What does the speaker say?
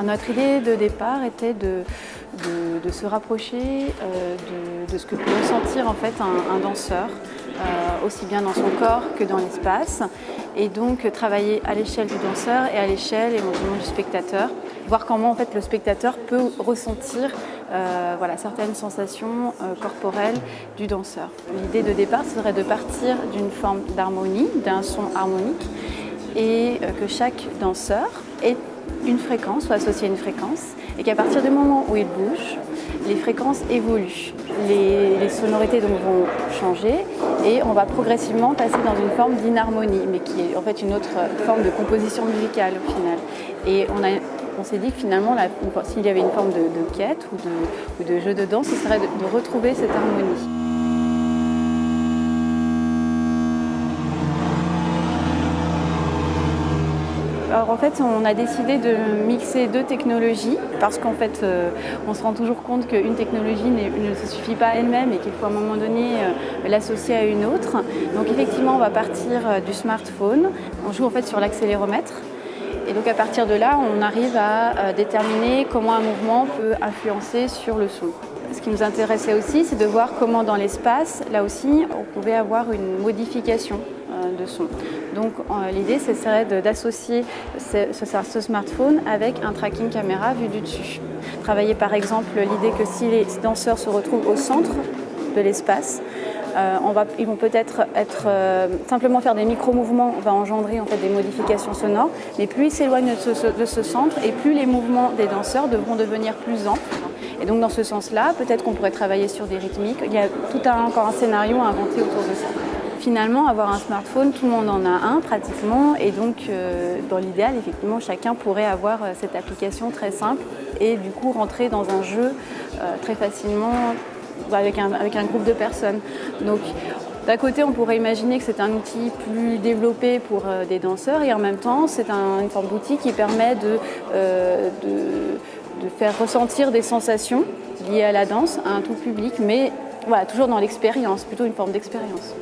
Notre idée de départ était de se rapprocher de ce que peut ressentir en fait un danseur, aussi bien dans son corps que dans l'espace, et donc travailler à l'échelle du danseur et à l'échelle éventuellement du spectateur, voir comment en fait le spectateur peut ressentir certaines sensations corporelles du danseur. L'idée de départ serait de partir d'une forme d'harmonie, d'un son harmonique, et que chaque danseur ait une fréquence, soit associé à une fréquence, et qu'à partir du moment où il bouge, les fréquences évoluent. Les sonorités donc vont changer et on va progressivement passer dans une forme d'inharmonie, mais qui est en fait une autre forme de composition musicale au final. Et on s'est dit que finalement, s'il y avait une forme de quête ou de jeu de danse, ce serait de retrouver cette harmonie. Alors en fait, on a décidé de mixer deux technologies parce qu'en fait, on se rend toujours compte qu'une technologie ne se suffit pas elle-même et qu'il faut à un moment donné l'associer à une autre. Donc effectivement, on va partir du smartphone. On joue en fait sur l'accéléromètre. Et donc à partir de là, on arrive à déterminer comment un mouvement peut influencer sur le son. Ce qui nous intéressait aussi, c'est de voir comment dans l'espace, là aussi, on pouvait avoir une modification de son. Donc l'idée, ce serait d'associer ce smartphone avec un tracking caméra vu du dessus. Travailler par exemple l'idée que si les danseurs se retrouvent au centre de l'espace, ils vont peut-être simplement faire des micro-mouvements, va engendrer en fait des modifications sonores, mais plus ils s'éloignent de ce centre et plus les mouvements des danseurs devront devenir plus amples. Et donc dans ce sens-là, peut-être qu'on pourrait travailler sur des rythmiques. Il y a encore un scénario à inventer autour de ça. Finalement, avoir un smartphone, tout le monde en a un pratiquement, et donc dans l'idéal, effectivement, chacun pourrait avoir cette application très simple et du coup rentrer dans un jeu très facilement avec un groupe de personnes. Donc d'un côté, on pourrait imaginer que c'est un outil plus développé pour des danseurs et en même temps, c'est une forme d'outil qui permet de faire ressentir des sensations liées à la danse à un tout public, mais voilà, toujours dans l'expérience, plutôt une forme d'expérience.